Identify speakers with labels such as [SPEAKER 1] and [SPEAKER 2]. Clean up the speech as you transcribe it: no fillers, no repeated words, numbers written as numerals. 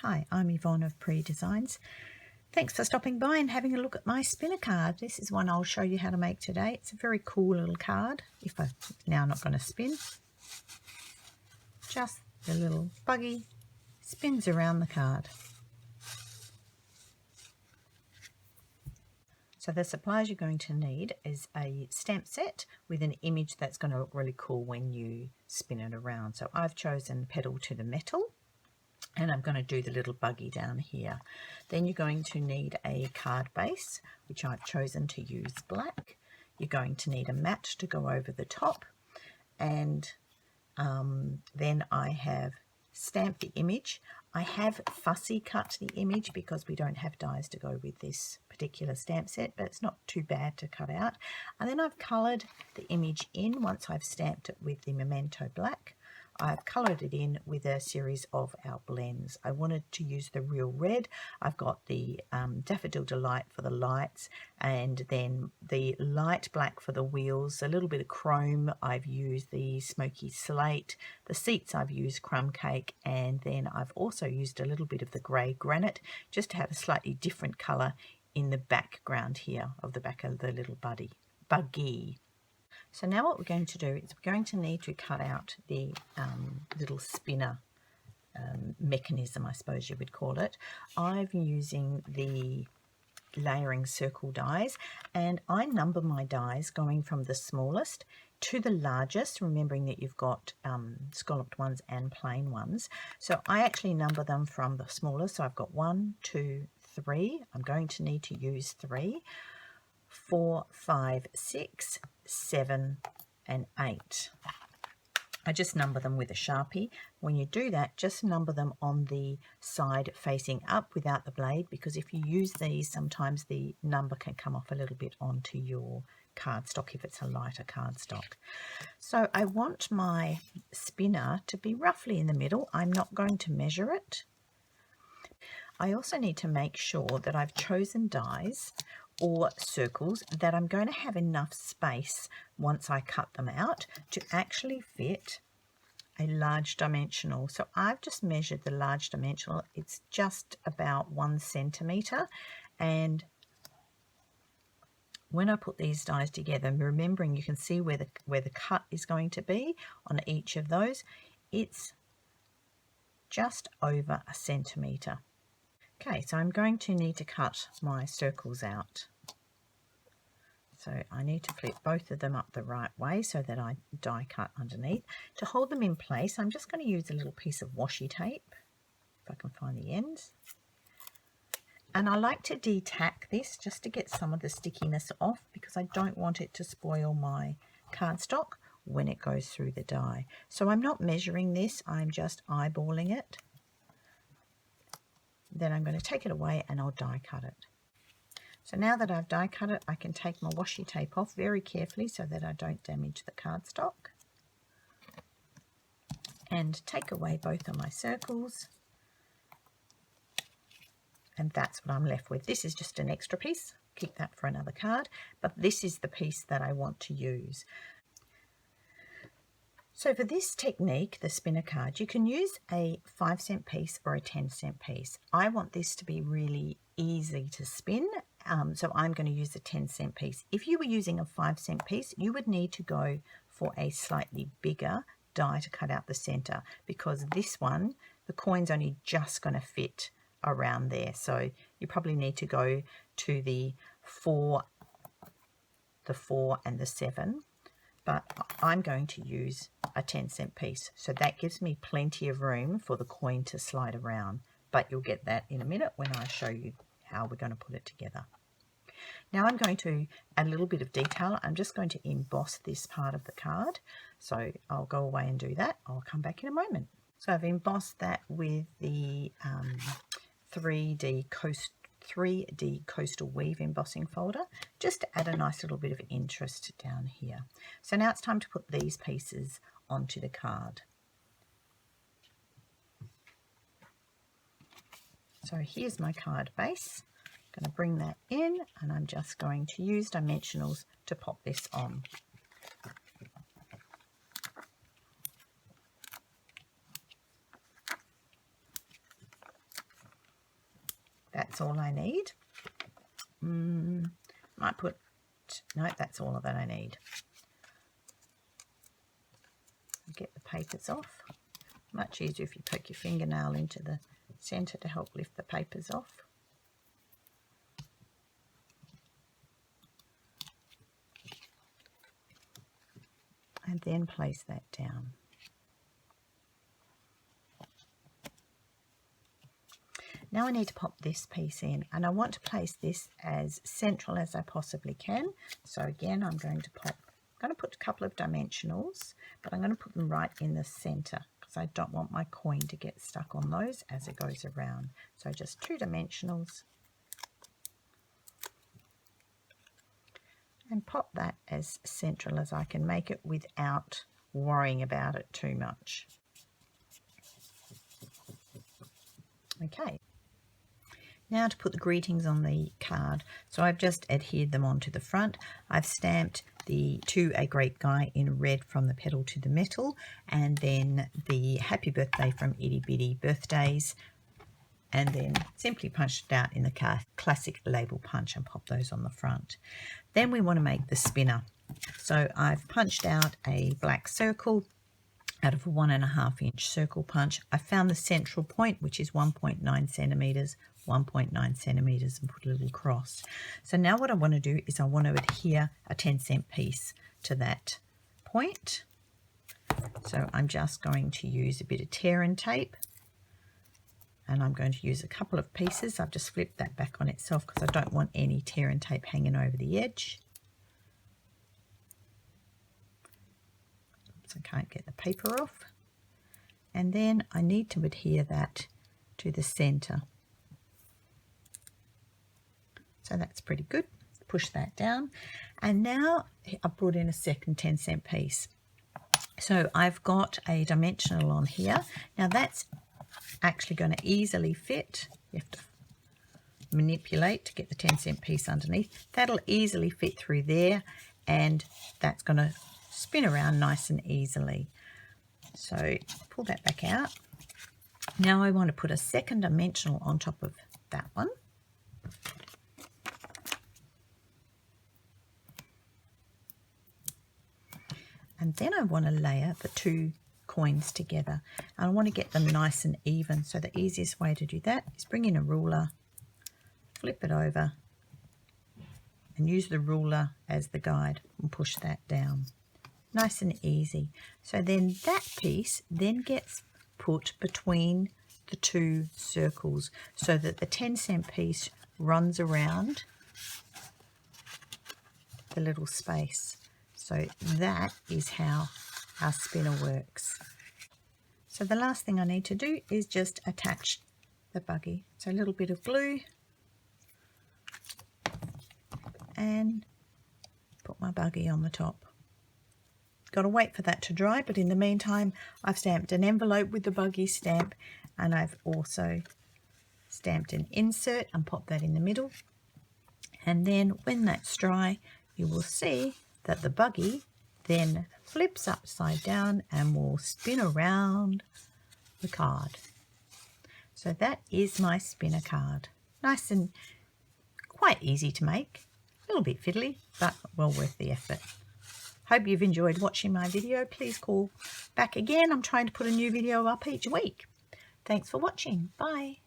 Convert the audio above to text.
[SPEAKER 1] Hi, I'm Yvonne of Pre Designs. Thanks for stopping by and having a look at my spinner card. This is one I'll show you how to make today. It's a very cool little card. If I'm now not going to spin, just the little buggy spins around the card. So the supplies you're going to need is a stamp set with an image that's going to look really cool when you spin it around. So I've chosen Pedal to the Metal, and I'm going to do the little buggy down here. Then you're going to need a card base, which I've chosen to use black. You're going to need a mat to go over the top, and then I have stamped the image. I have fussy cut the image because we don't have dies to go with this particular stamp set, but it's not too bad to cut out. And then I've coloured the image in once I've stamped it with the Memento Black. I've coloured it in with a series of our blends. I wanted to use the Real Red. I've got the Daffodil Delight for the lights, and then the light black for the wheels, a little bit of chrome. I've used the Smoky Slate. The seats I've used Crumb Cake, and then I've also used a little bit of the grey granite just to have a slightly different colour in the background here of the back of the little buggy. So now what we're going to do is we're going to need to cut out the little spinner mechanism, I suppose you would call it. I'm using the layering circle dies, and I number my dies going from the smallest to the largest, remembering that you've got scalloped ones and plain ones. So I actually number them from the smallest. So I've got 1, 2, 3. I'm going to need to use 3, 4, 5, 6, 7 and 8. I just number them with a Sharpie. When you do that, just number them on the side facing up without the blade, because if you use these, sometimes the number can come off a little bit onto your cardstock if it's a lighter cardstock. So I want my spinner to be roughly in the middle. I'm not going to measure it. I also need to make sure that I've chosen dies or circles that I'm going to have enough space once I cut them out to actually fit a large dimensional. So I've just measured the large dimensional. It's just about 1 centimetre, and when I put these dies together, remembering you can see where the cut is going to be on each of those, it's just over 1 centimetre. Okay, so I'm going to need to cut my circles out. So I need to flip both of them up the right way so that I die cut underneath. To hold them in place, I'm just going to use a little piece of washi tape, if I can find the ends. And I like to de-tack this just to get some of the stickiness off, because I don't want it to spoil my cardstock when it goes through the die. So I'm not measuring this, I'm just eyeballing it. Then I'm going to take it away and I'll die cut it. So now that I've die cut it, I can take my washi tape off very carefully so that I don't damage the cardstock. And take away both of my circles. And that's what I'm left with. This is just an extra piece. Keep that for another card. But this is the piece that I want to use. So for this technique, the spinner card, you can use a 5-cent piece or a 10-cent piece. I want this to be really easy to spin, so I'm going to use a 10-cent piece. If you were using a 5-cent piece, you would need to go for a slightly bigger die to cut out the center, because this one, the coin's only just going to fit around there. So you probably need to go to the 4 and the 7. But I'm going to use a 10-cent piece. So that gives me plenty of room for the coin to slide around. But you'll get that in a minute when I show you how we're going to put it together. Now I'm going to add a little bit of detail. I'm just going to emboss this part of the card. So I'll go away and do that. I'll come back in a moment. So I've embossed that with the 3D Coastal Weave embossing folder, just to add a nice little bit of interest down here. So now it's time to put these pieces onto the card. So here's my card base. I'm going to bring that in, and I'm just going to use dimensionals to pop this on. that's all I need. Might put, no, that's all that I need. Get the papers off. Much easier if you poke your fingernail into the centre to help lift the papers off. And then place that down. Now I need to pop this piece in, and I want to place this as central as I possibly can. So again, I'm going to put a couple of dimensionals, but I'm going to put them right in the center because I don't want my coin to get stuck on those as it goes around. So just 2 dimensionals. And pop that as central as I can make it without worrying about it too much. Okay. Now to put the greetings on the card. So I've just adhered them onto the front. I've stamped the "To a Great Guy" in red from the petal to the metal, and then the "Happy Birthday" from Itty Bitty Birthdays, and then simply punched it out in the classic label punch and pop those on the front. Then we want to make the spinner. So I've punched out a black circle out of a 1.5 inch circle punch. I found the central point, which is 1.9 centimeters, 1.9 centimeters, and put a little cross. So now what I want to do is I want to adhere a 10-cent piece to that point. So I'm just going to use a bit of tear and tape, and I'm going to use a couple of pieces. I've just flipped that back on itself because I don't want any tear and tape hanging over the edge. I can't get the paper off, and then I need to adhere that to the center. So that's pretty good. Push that down, and now I've brought in a second 10-cent piece. So I've got a dimensional on here. Now that's actually going to easily fit. You have to manipulate to get the 10-cent piece underneath. That'll easily fit through there, and that's going to spin around nice and easily. So pull that back out. Now I want to put a second dimensional on top of that one. And then I want to layer the 2 coins together. And I want to get them nice and even. So the easiest way to do that is bring in a ruler, flip it over, and use the ruler as the guide and push that down. Nice and easy. So then that piece then gets put between the 2 circles so that the 10-cent piece runs around the little space. So that is how our spinner works. So the last thing I need to do is just attach the buggy. So a little bit of glue and put my buggy on the top. Got to wait for that to dry, but in the meantime I've stamped an envelope with the buggy stamp, and I've also stamped an insert and popped that in the middle. And then when that's dry, you will see that the buggy then flips upside down and will spin around the card. So that is my spinner card. Nice and quite easy to make. A little bit fiddly, but well worth the effort. Hope you've enjoyed watching my video. Please call back again. I'm trying to put a new video up each week. Thanks for watching. Bye.